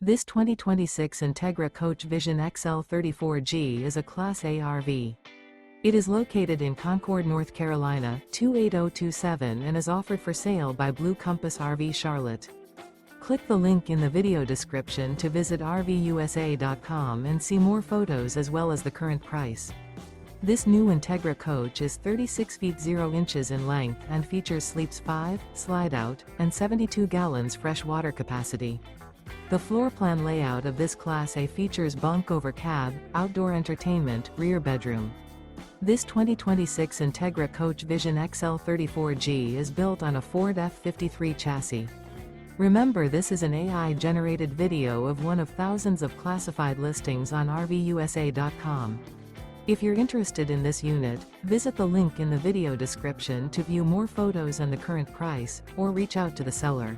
This 2026 Entegra Coach Vision XL 34G is a Class A RV. It is located in Concord, North Carolina, 28027 and is offered for sale by Blue Compass RV Charlotte. Click the link in the video description to visit RVUSA.com and see more photos as well as the current price. This new Entegra coach is 36 feet 0 inches in length and features sleeps 5, Slideout, and 72 gallons fresh water capacity. The floor plan layout of this Class A features bunk over cab, outdoor entertainment, rear bedroom. This 2026 Entegra Coach Vision XL 34G is built on a Ford F53 chassis. Remember, this is an AI-generated video of one of thousands of classified listings on RVUSA.com. If you're interested in this unit, visit the link in the video description to view more photos and the current price, or reach out to the seller.